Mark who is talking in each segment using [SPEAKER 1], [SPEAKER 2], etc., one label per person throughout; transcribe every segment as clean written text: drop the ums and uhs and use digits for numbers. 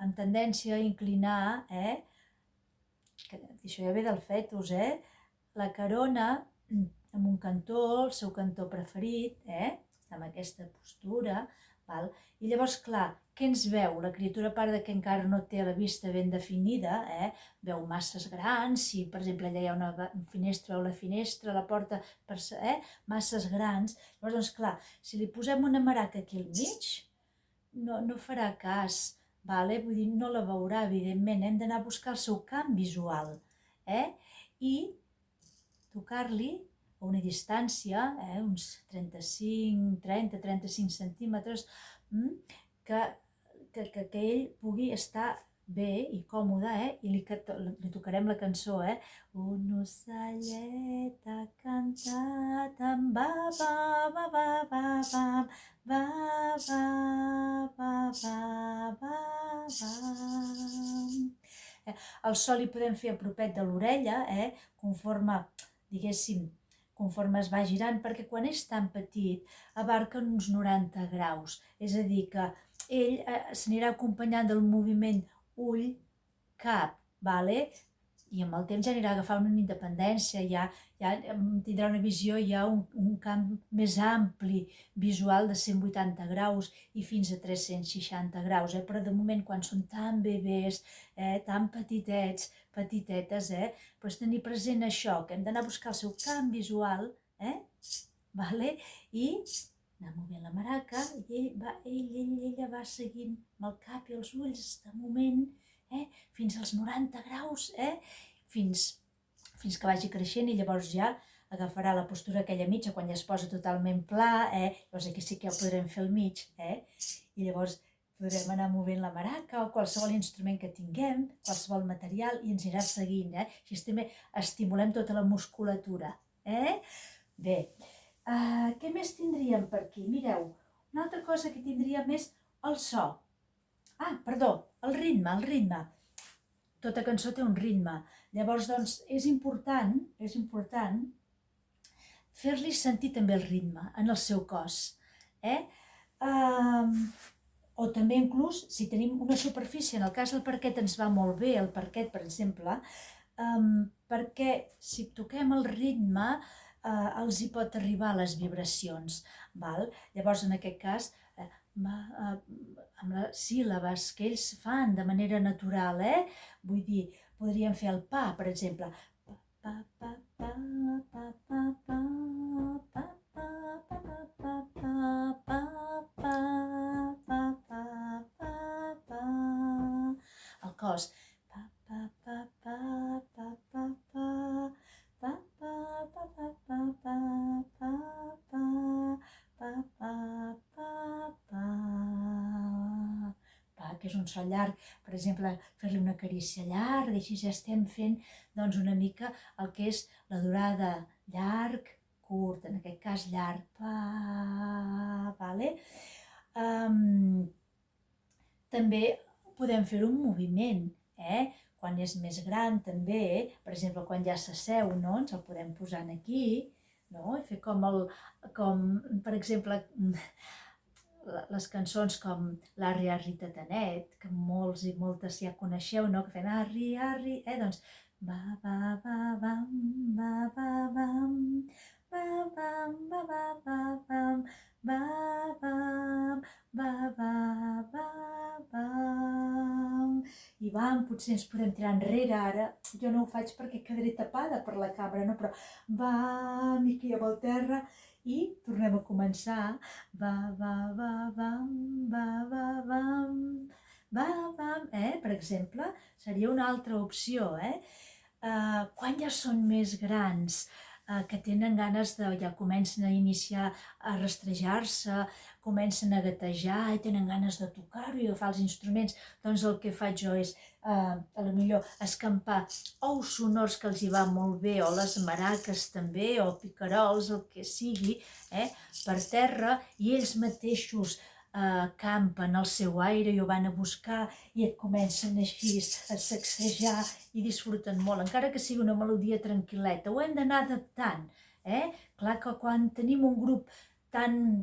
[SPEAKER 1] amb tendència a inclinar, que això ja ve del fetus, la carona amb un cantó, el seu cantó preferit, amb aquesta postura, val? I llavors, clar, què ens veu? La criatura, a part que encara no té la vista ben definida, veu masses grans, si per exemple allà hi ha una finestra, veu la finestra, la porta, masses grans. Llavors, doncs clar, si li posem una maraca aquí al mig, no farà cas, vale? Vull dir, no la veurà, evidentment, hem d'anar a buscar el seu camp visual, i tocar-li a una distància, uns 30-35 centímetres, que ell pugui estar bé i còmode, i li tocarem la cançó, un ocellet ha cantat amb ba, ba, ba, ba, ba, ba, ba, ba, ba, ba, ba, ba. El so li podem fer a propet de l'orella, conforme, diguéssim, conforme es va girant, perquè quan és tan petit abarca uns 90 graus, és a dir, que ell s'anirà acompanyant del moviment ull-cap, i amb el temps ja anirà agafant una independència, ja tindrà una visió, ja un camp més ampli visual de 180 graus i fins a 360 graus, però de moment quan són tan bebès, tan petitetes, doncs tenir present això, que hem d'anar a buscar el seu camp visual, i anar movent la maraca, i ella va seguint amb el cap i els ulls de moment, fins als 90 graus, fins que vagi creixent, i llavors ja agafarà la postura aquella mitja quan ja es posa totalment pla, llavors aquí sí que ja ho podrem fer al mig, i llavors podrem anar movent la maraca o qualsevol instrument que tinguem, qualsevol material, i ens anirà seguint, així també estimulem tota la musculatura, Bé, què més tindríem per aquí? Mireu, una altra cosa que tindríem és el so. El ritme. Tota cançó té un ritme. Llavors, doncs, és important fer-li sentir també el ritme en el seu cos. O també inclús, si tenim una superfície, en el cas del parquet ens va molt bé, el parquet, per exemple, perquè si toquem el ritme els hi pot arribar les vibracions. Llavors, en aquest cas, amb les síl·labes que ells fan de manera natural, vull dir, podríem fer el pa, per exemple, pa, pa, pa, pa, pa, pa, pa, pa, pa, pa, pa, pa, pa, pa, pa, pa, pa, el cos, pa, pa, pa, pa, pa, pa, pa, pa, pa, pa, pa, pa, pa, pa, pa, pa, pa, pa, pa, que és un so llarg, per exemple, fer-li una carícia llarga, així ja estem fent doncs una mica el que és la durada, llarg, curt, en aquest cas llarg, pa, també podem fer un moviment, quan és més gran també, per exemple, quan ja s'asseu, ens el podem posar aquí, i fer com, per exemple, les cançons com l'Arri, Arri, Tatanet, que molts i moltes ja coneixeu, que fem Arri, Arri, doncs ba, ba, ba, bam, ba, ba, bam, ba, bam, ba, ba, ba, bam, ba, bam, ba, ba, ba, bam. I potser ens podem tirar enrere ara, jo no ho faig perquè quedaré tapada per la càmera, però bam, i aquí amb el terra, i tornem a començar, ba, ba, ba, bam, ba, ba, bam, ba, bam, per exemple, seria una altra opció, quan ja són més grans, que tenen ganes ja comencen a iniciar a rastrejar-se, comencen a gatejar i tenen ganes de tocar-ho i agafar els instruments, doncs el que faig jo és, potser escampar ous sonors que els hi va molt bé, o les maraques també, o picarols, el que sigui, per terra, i ells mateixos campen el seu aire i ho van a buscar i et comencen així a sacsejar i disfruten molt, encara que sigui una melodia tranquil·leta. Ho hem d'anar adaptant. Clar que quan tenim un grup tan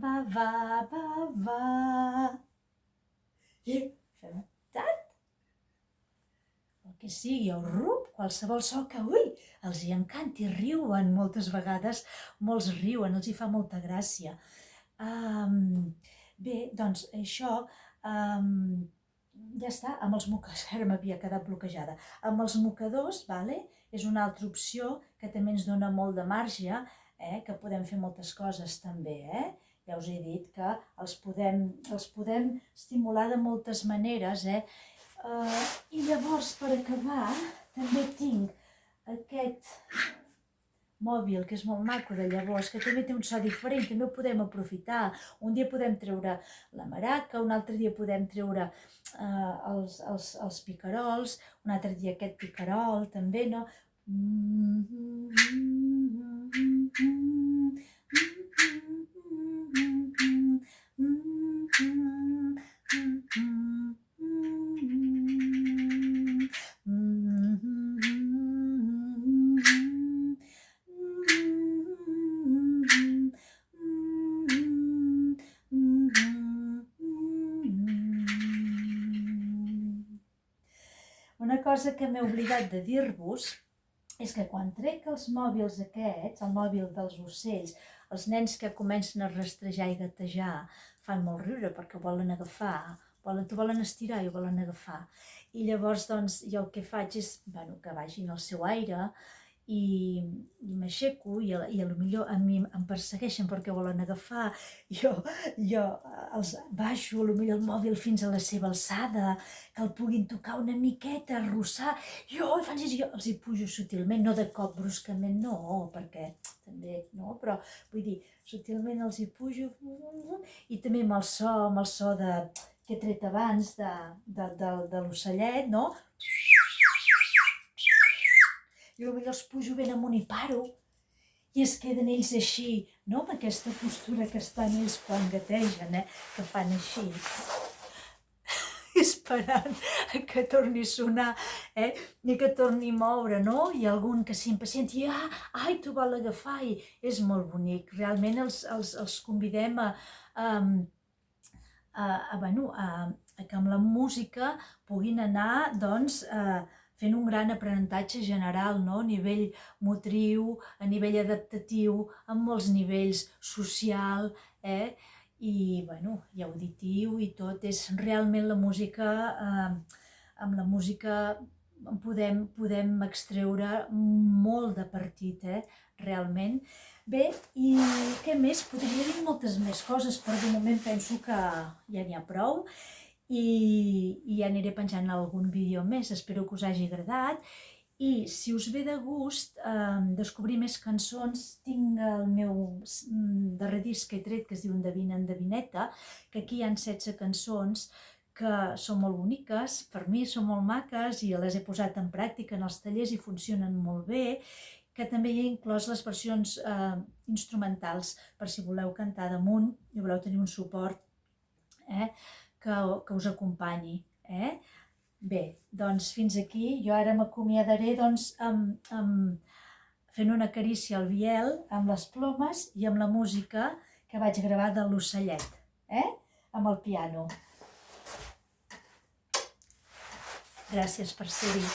[SPEAKER 1] va, va, va, va. I fem tat, el que sigui, o rup, qualsevol so que, els hi encanti, riuen moltes vegades, molts riuen, els hi fa molta gràcia. Bé, doncs això, ja està, amb els mocadors, ara m'havia quedat bloquejada. Amb els mocadors, és una altra opció que també ens dona molt de marge, que podem fer moltes coses també, Ja us he dit que els podem estimular de moltes maneres, I llavors, per acabar, també tinc aquest mòbil, que és molt maco de llavors, que també té un so diferent, també ho podem aprofitar. Un dia podem treure la maraca, un altre dia podem treure els picarols, un altre dia aquest picarol també, no? Una cosa que m'he oblidat de dir-vos és que quan trec els mòbils aquests, el mòbil dels ocells, els nens que comencen a rastrejar i gatejar fan molt riure perquè ho volen agafar, t'ho volen estirar i ho volen agafar. I llavors, doncs, jo el que faig és, que vagin al seu aire i m'aixeco i potser a mi em persegueixen perquè volen agafar. Jo els baixo potser el mòbil fins a la seva alçada, que el puguin tocar una miqueta, arrossar. Jo els hi pujo sutilment, no de cop, bruscament, no, perquè també, no, però vull dir, sutilment els hi pujo i també amb el so que he tret abans de l'ocellet, no? I potser els pujo ben amunt i paro i es queden ells així, no? Amb aquesta postura que estan ells quan gategen, que fan així, esperant que torni a sonar, i que torni a moure, no? I algun que s'impacienti, ai, t'ho vol agafar, i és molt bonic. Realment els convidem a que amb la música puguin anar, doncs, fent un gran aprenentatge general, no? A nivell motriu, a nivell adaptatiu, a molts nivells, social, i auditiu i tot. És realment la música, amb la música podem extreure molt de partit, realment. Bé, i què més? Podria dir moltes més coses, però de moment penso que ja n'hi ha prou. I ja aniré penjant algun vídeo més, espero que us hagi agradat. I si us ve de gust descobrir més cançons, tinc el meu darrer disc que he tret, que es diu Endevina, Endevineta, que aquí hi ha 16 cançons que són molt boniques, per mi són molt maques i les he posat en pràctica en els tallers i funcionen molt bé, que també hi he inclòs les versions instrumentals, per si voleu cantar damunt i voleu tenir un suport, que us acompanyi. Bé, doncs fins aquí. Jo ara m'acomiadaré fent una carícia al Biel amb les plomes i amb la música que vaig gravar de l'ocellet, amb el piano. Gràcies per ser-hi.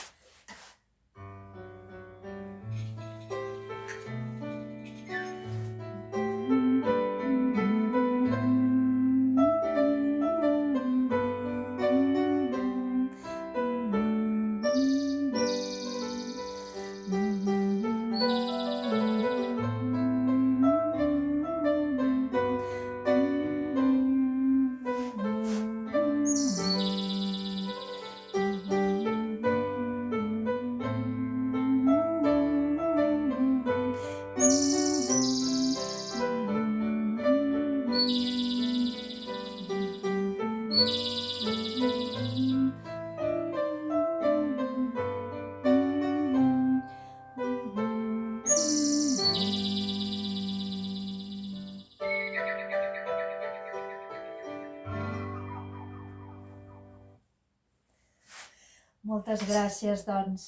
[SPEAKER 1] Moltes gràcies, doncs.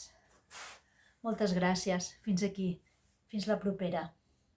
[SPEAKER 1] Moltes gràcies. Fins aquí. Fins la propera.